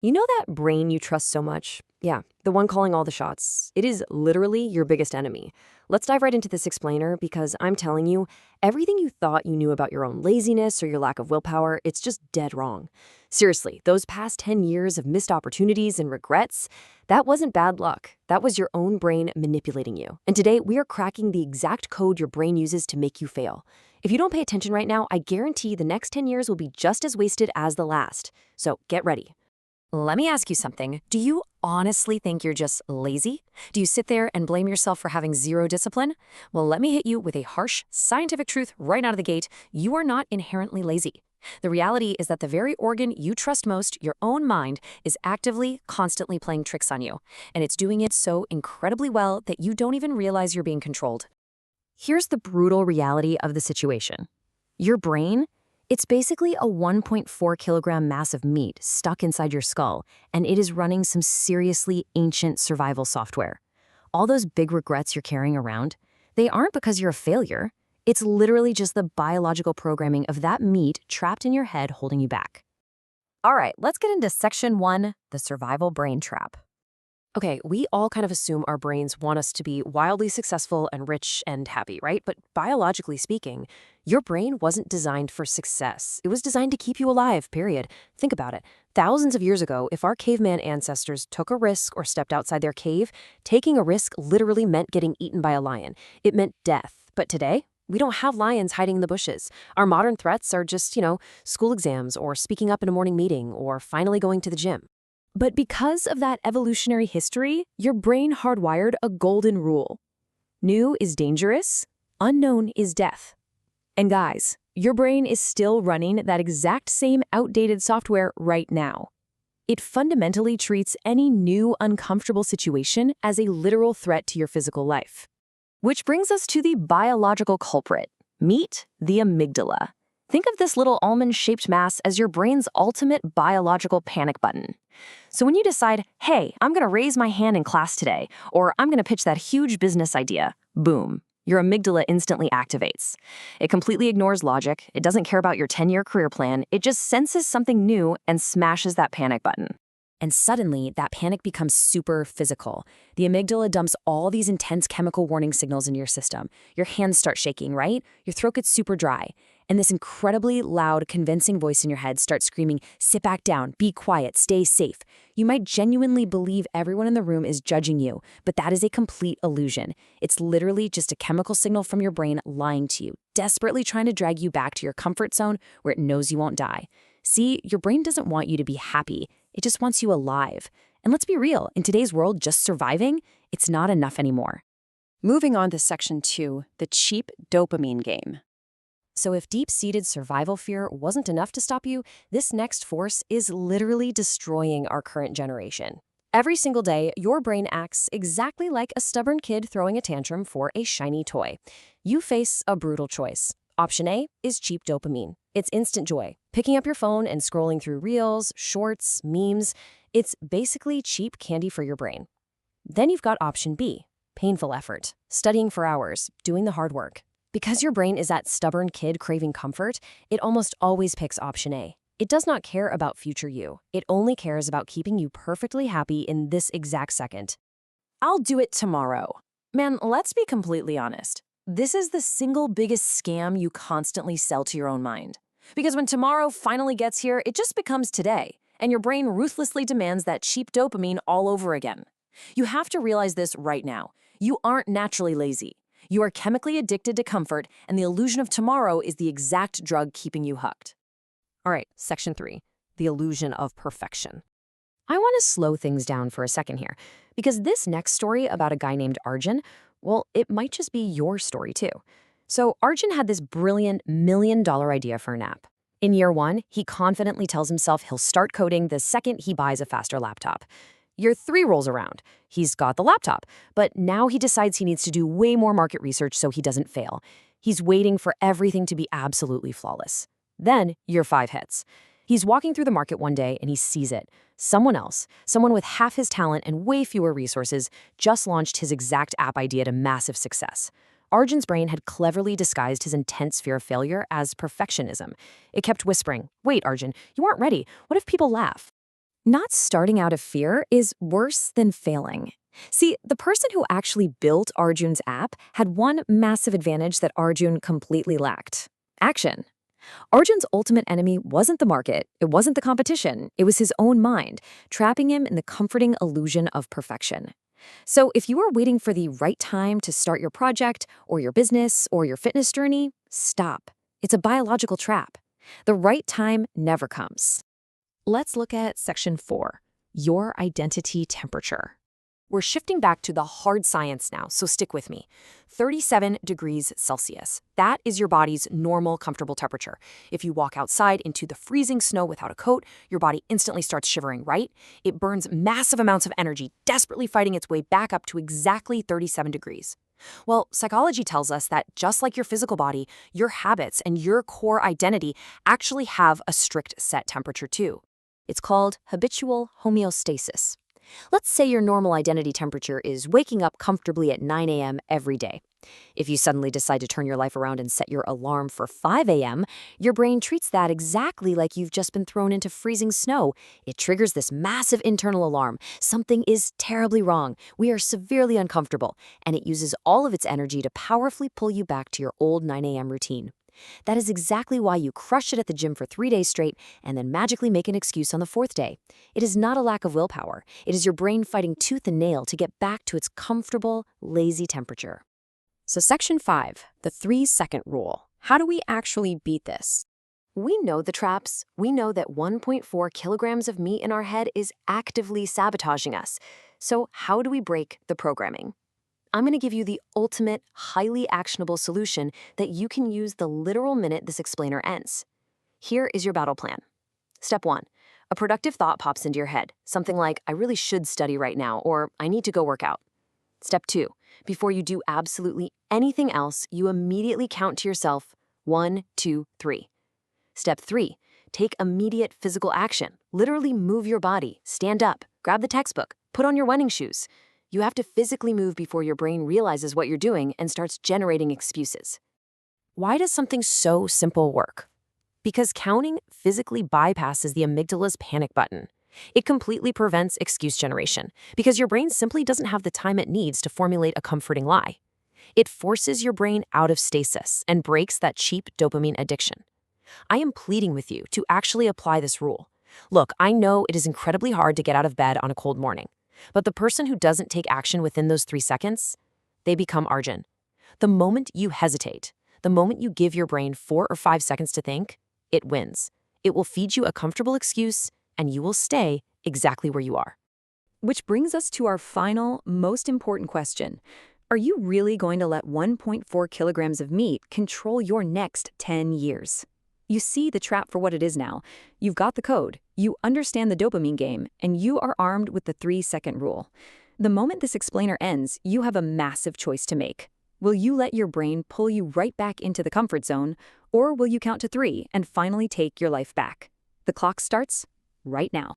You know that brain you trust so much? Yeah, the one calling all the shots. It is literally your biggest enemy. Let's dive right into this explainer because I'm telling you, everything you thought you knew about your own laziness or your lack of willpower, it's just dead wrong. Seriously, those past 10 years of missed opportunities and regrets, that wasn't bad luck. That was your own brain manipulating you. And today, we are cracking the exact code your brain uses to make you fail. If you don't pay attention right now, I guarantee the next 10 years will be just as wasted as the last. So get ready. Let me ask you something. Do you honestly think you're just lazy? Do you sit there and blame yourself for having zero discipline? Well, let me hit you with a harsh, scientific truth right out of the gate. You are not inherently lazy. The reality is that the very organ you trust most, your own mind, is actively, constantly playing tricks on you. And it's doing it so incredibly well that you don't even realize you're being controlled. Here's the brutal reality of the situation. Your brain, it's basically a 1.4 kilogram mass of meat stuck inside your skull, and it is running some seriously ancient survival software. All those big regrets you're carrying around, they aren't because you're a failure. It's literally just the biological programming of that meat trapped in your head holding you back. All right, let's get into section 1, the survival brain trap. Okay, we all kind of assume our brains want us to be wildly successful and rich and happy, right? But biologically speaking, your brain wasn't designed for success. It was designed to keep you alive, period. Think about it. Thousands of years ago, if our caveman ancestors took a risk or stepped outside their cave, taking a risk literally meant getting eaten by a lion. It meant death. But today, we don't have lions hiding in the bushes. Our modern threats are just, school exams or speaking up in a morning meeting or finally going to the gym. But because of that evolutionary history, your brain hardwired a golden rule. New is dangerous, unknown is death. And guys, your brain is still running that exact same outdated software right now. It fundamentally treats any new, uncomfortable situation as a literal threat to your physical life. Which brings us to the biological culprit. Meet the amygdala. Think of this little almond-shaped mass as your brain's ultimate biological panic button. So when you decide, hey, I'm going to raise my hand in class today, or I'm going to pitch that huge business idea, boom, your amygdala instantly activates. It completely ignores logic. It doesn't care about your 10-year career plan. It just senses something new and smashes that panic button. And suddenly, that panic becomes super physical. The amygdala dumps all these intense chemical warning signals into your system. Your hands start shaking, right? Your throat gets super dry. And this incredibly loud, convincing voice in your head starts screaming, sit back down, be quiet, stay safe. You might genuinely believe everyone in the room is judging you, but that is a complete illusion. It's literally just a chemical signal from your brain lying to you, desperately trying to drag you back to your comfort zone where it knows you won't die. See, your brain doesn't want you to be happy. It just wants you alive. And let's be real, in today's world, just surviving, it's not enough anymore. Moving on to section 2, the cheap dopamine game. So if deep-seated survival fear wasn't enough to stop you, this next force is literally destroying our current generation. Every single day, your brain acts exactly like a stubborn kid throwing a tantrum for a shiny toy. You face a brutal choice. Option A is cheap dopamine. It's instant joy. Picking up your phone and scrolling through reels, shorts, memes, it's basically cheap candy for your brain. Then you've got option B, painful effort. Studying for hours, doing the hard work. Because your brain is that stubborn kid craving comfort, it almost always picks option A. It does not care about future you. It only cares about keeping you perfectly happy in this exact second. I'll do it tomorrow. Man, let's be completely honest. This is the single biggest scam you constantly sell to your own mind. Because when tomorrow finally gets here, it just becomes today, and your brain ruthlessly demands that cheap dopamine all over again. You have to realize this right now. You aren't naturally lazy. You are chemically addicted to comfort, and the illusion of tomorrow is the exact drug keeping you hooked. All right, section 3, the illusion of perfection. I want to slow things down for a second here, because this next story about a guy named Arjun, well, it might just be your story too. So Arjun had this brilliant $1 million idea for an app. In year 1, he confidently tells himself he'll start coding the second he buys a faster laptop. Year 3 rolls around. He's got the laptop, but now he decides he needs to do way more market research so he doesn't fail. He's waiting for everything to be absolutely flawless. Then year 5 hits. He's walking through the market one day and he sees it. Someone else, someone with half his talent and way fewer resources, just launched his exact app idea to massive success. Arjun's brain had cleverly disguised his intense fear of failure as perfectionism. It kept whispering, wait, Arjun, you aren't ready. What if people laugh? Not starting out of fear is worse than failing. See, the person who actually built Arjun's app had one massive advantage that Arjun completely lacked: action. Arjun's ultimate enemy wasn't the market, it wasn't the competition, it was his own mind, trapping him in the comforting illusion of perfection. So if you are waiting for the right time to start your project, or your business, or your fitness journey, stop. It's a biological trap. The right time never comes. Let's look at Section 4, your identity temperature. We're shifting back to the hard science now, so stick with me. 37 degrees Celsius. That is your body's normal, comfortable temperature. If you walk outside into the freezing snow without a coat, your body instantly starts shivering, right? It burns massive amounts of energy, desperately fighting its way back up to exactly 37 degrees. Well, psychology tells us that just like your physical body, your habits and your core identity actually have a strict set temperature too. It's called habitual homeostasis. Let's say your normal identity temperature is waking up comfortably at 9 a.m. every day. If you suddenly decide to turn your life around and set your alarm for 5 a.m., your brain treats that exactly like you've just been thrown into freezing snow. It triggers this massive internal alarm. Something is terribly wrong. We are severely uncomfortable, and it uses all of its energy to powerfully pull you back to your old 9 a.m. routine. That is exactly why you crush it at the gym for 3 days straight and then magically make an excuse on the 4th day. It is not a lack of willpower. It is your brain fighting tooth and nail to get back to its comfortable, lazy temperature. So Section 5, the 3-second rule. How do we actually beat this? We know the traps. We know that 1.4 kilograms of meat in our head is actively sabotaging us. So how do we break the programming? I'm going to give you the ultimate, highly actionable solution that you can use the literal minute this explainer ends. Here is your battle plan. Step 1. A productive thought pops into your head. Something like, I really should study right now, or I need to go work out. Step 2. Before you do absolutely anything else, you immediately count to yourself 1, 2, 3. Step 3. Take immediate physical action. Literally move your body, stand up, grab the textbook, put on your running shoes. You have to physically move before your brain realizes what you're doing and starts generating excuses. Why does something so simple work? Because counting physically bypasses the amygdala's panic button. It completely prevents excuse generation because your brain simply doesn't have the time it needs to formulate a comforting lie. It forces your brain out of stasis and breaks that cheap dopamine addiction. I am pleading with you to actually apply this rule. Look, I know it is incredibly hard to get out of bed on a cold morning. But the person who doesn't take action within those 3 seconds, they become Arjun. The moment you hesitate, the moment you give your brain 4 or 5 seconds to think, it wins. It will feed you a comfortable excuse, and you will stay exactly where you are. Which brings us to our final, most important question. Are you really going to let 1.4 kilograms of meat control your next 10 years? You see the trap for what it is now. You've got the code, you understand the dopamine game, and you are armed with the 3-second rule. The moment this explainer ends, you have a massive choice to make. Will you let your brain pull you right back into the comfort zone, or will you count to 3 and finally take your life back? The clock starts right now.